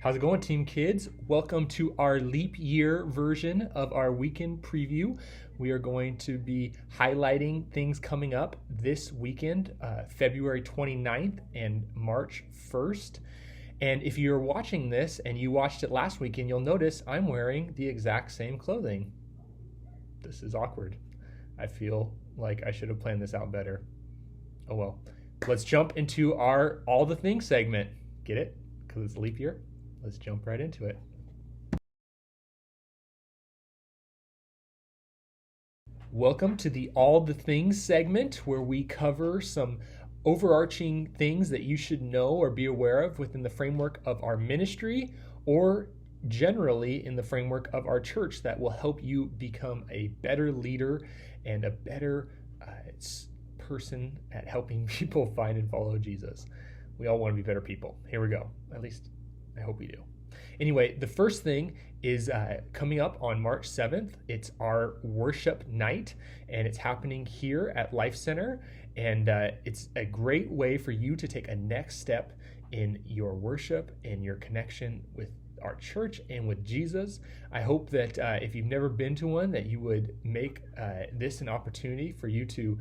How's it going, Team Kids? Welcome to our leap year version of our weekend preview. We are going to be highlighting things coming up this weekend, February 29th and March 1st. And if you're watching this and you watched it last weekend, you'll notice I'm wearing the exact same clothing. This is awkward. I feel like I should have planned this out better. Oh well. Let's jump into our All the Things segment. Get it? Because it's leap year. Let's jump right into it. Welcome to the All the Things segment, where we cover some overarching things that you should know or be aware of within the framework of our ministry, or generally in the framework of our church, that will help you become a better leader and a better person at helping people find and follow Jesus. We all want to be better people. Here we go. At least I hope we do. Anyway, the first thing is coming up on March 7th. It's our worship night, and it's happening here at Life Center. And it's a great way for you to take a next step in your worship and your connection with our church and with Jesus. I hope that if you've never been to one, that you would make this an opportunity for you to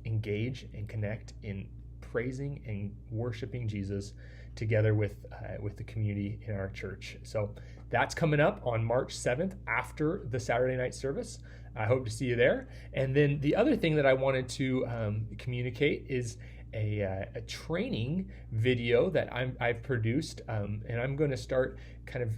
engage and connect in praising and worshiping Jesus together with the community in our church. So that's coming up on March 7th after the Saturday night service. I hope to see you there. And then the other thing that I wanted to communicate is a training video that I've produced, and I'm going to start kind of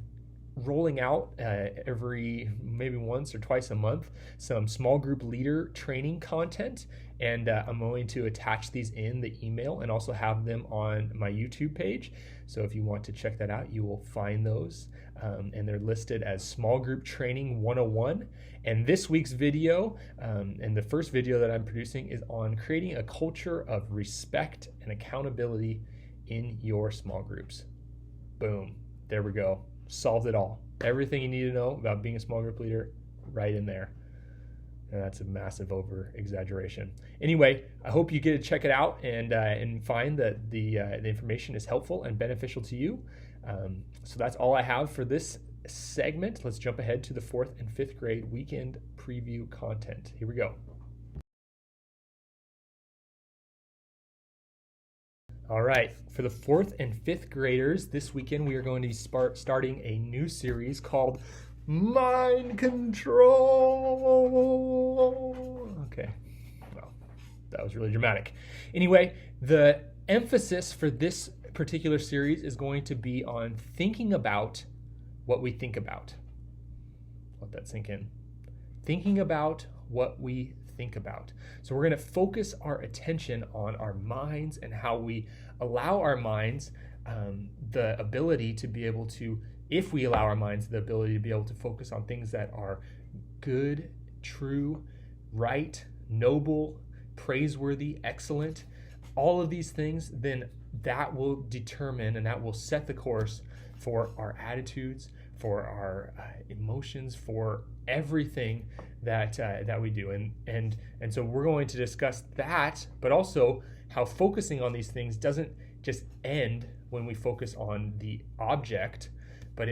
rolling out every maybe once or twice a month some small group leader training content, and I'm going to attach these in the email and also have them on my YouTube page. So if you want to check that out, you will find those, and they're listed as Small Group Training 101. And this week's video, and the first video that I'm producing, is on creating a culture of respect and accountability in your small groups. Boom, there we go. Solved it all. Everything you need to know about being a small group leader, right in there. And that's a massive over exaggeration. Anyway, I hope you get to check it out and find that the information is helpful and beneficial to you. So that's all I have for this segment. Let's jump ahead to the 4th and 5th grade weekend preview content. Here we go. All right, for the 4th and 5th graders, this weekend we are going to be starting a new series called Mind Control. Okay, well, that was really dramatic. Anyway, the emphasis for this particular series is going to be on thinking about what we think about. Let that sink in. Thinking about what we think about. So we're going to focus our attention on our minds and how we allow our minds the ability to be able to, if we allow our minds the ability to be able to focus on things that are good, true, right, noble, praiseworthy, excellent, all of these things, then that will determine and that will set the course for our attitudes, for our emotions, for everything that we do. And so we're going to discuss that, but also how focusing on these things doesn't just end when we focus on the object, but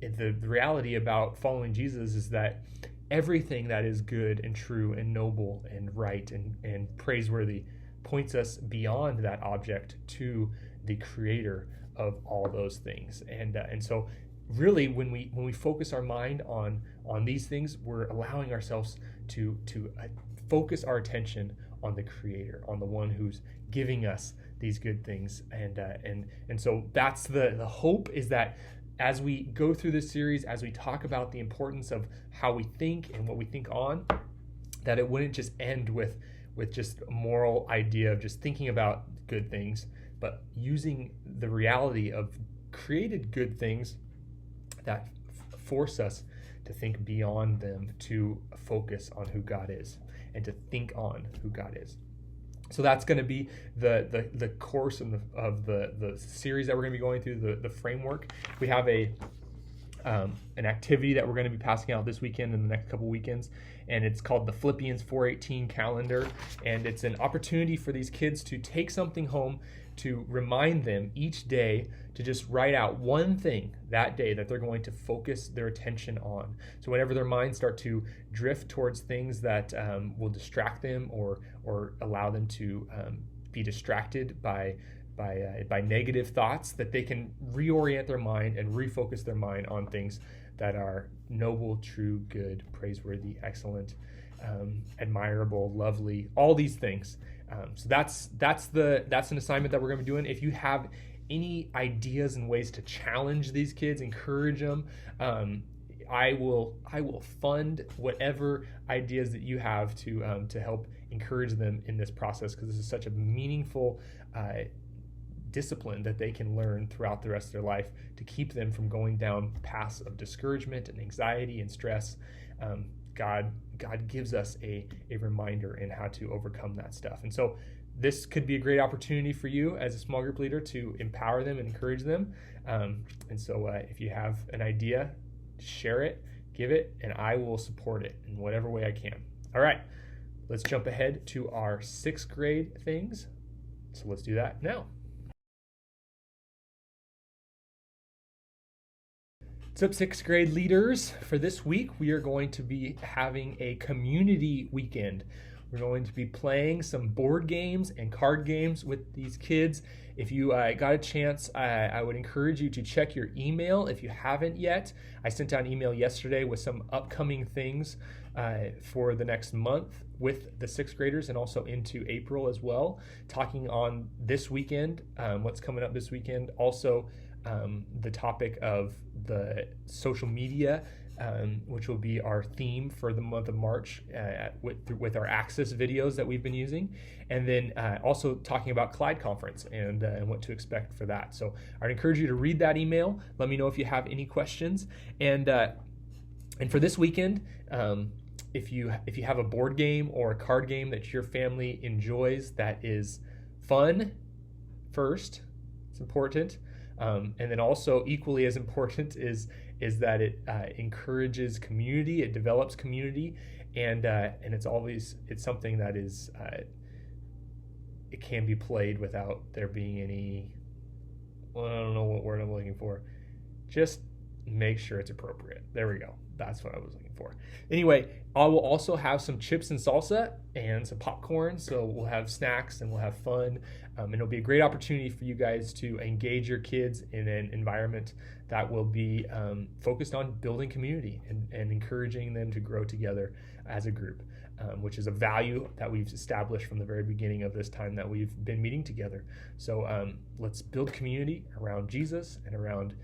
the reality about following Jesus is that everything that is good and true and noble and right and praiseworthy points us beyond that object to the creator of all those things. And so really, when we focus our mind on these things, we're allowing ourselves to focus our attention on the creator, on the one who's giving us these good things. And so that's the hope, is that as we go through this series, as we talk about the importance of how we think and what we think on, that it wouldn't just end with just a moral idea of just thinking about good things, but using the reality of created good things that force us to think beyond them, to focus on who God is and to think on who God is. So that's going to be the course of the series that we're going to be going through, the framework. We have a an activity that we're going to be passing out this weekend and the next couple weekends, and it's called the Philippians 4:18 calendar, and it's an opportunity for these kids to take something home to remind them each day to just write out one thing that day that they're going to focus their attention on. So whenever their minds start to drift towards things that will distract them or allow them to be distracted by negative thoughts, that they can reorient their mind and refocus their mind on things that are noble, true, good, praiseworthy, excellent, admirable, lovely, all these things. So that's an assignment that we're going to be doing. If you have any ideas and ways to challenge these kids, encourage them, I will fund whatever ideas that you have to help encourage them in this process, because this is such a meaningful discipline that they can learn throughout the rest of their life to keep them from going down paths of discouragement and anxiety and stress. God gives us a reminder in how to overcome that stuff. And so this could be a great opportunity for you as a small group leader to empower them and encourage them. And so if you have an idea, share it, give it, and I will support it in whatever way I can. All right, let's jump ahead to our 6th grade things. So let's do that now. What's up, 6th grade leaders? For this week, we are going to be having a community weekend. We're going to be playing some board games and card games with these kids. If you got a chance, I would encourage you to check your email if you haven't yet. I sent out an email yesterday with some upcoming things for the next month with the 6th graders and also into April as well, talking on this weekend, what's coming up this weekend. Also, the topic of the social media, which will be our theme for the month of March with our Access videos that we've been using, and then also talking about Clyde Conference and what to expect for that. So I'd encourage you to read that email. Let me know if you have any questions. And for this weekend, if you have a board game or a card game that your family enjoys that is fun, first, it's important. And then also equally as important is that it encourages community, it develops community, and it's something that is it can be played without there being any, well, I don't know what word I'm looking for. Just make sure it's appropriate. There we go. That's what I was looking for. Anyway, I will also have some chips and salsa and some popcorn. So we'll have snacks and we'll have fun. And it'll be a great opportunity for you guys to engage your kids in an environment that will be focused on building community and encouraging them to grow together as a group, which is a value that we've established from the very beginning of this time that we've been meeting together. So let's build community around Jesus and around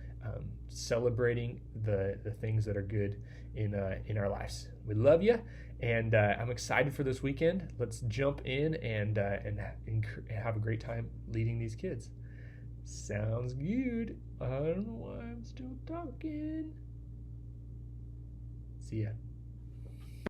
celebrating the things that are good in our lives. We love you, and I'm excited for this weekend. Let's jump in and have a great time leading these kids. Sounds good. I don't know why I'm still talking. See ya.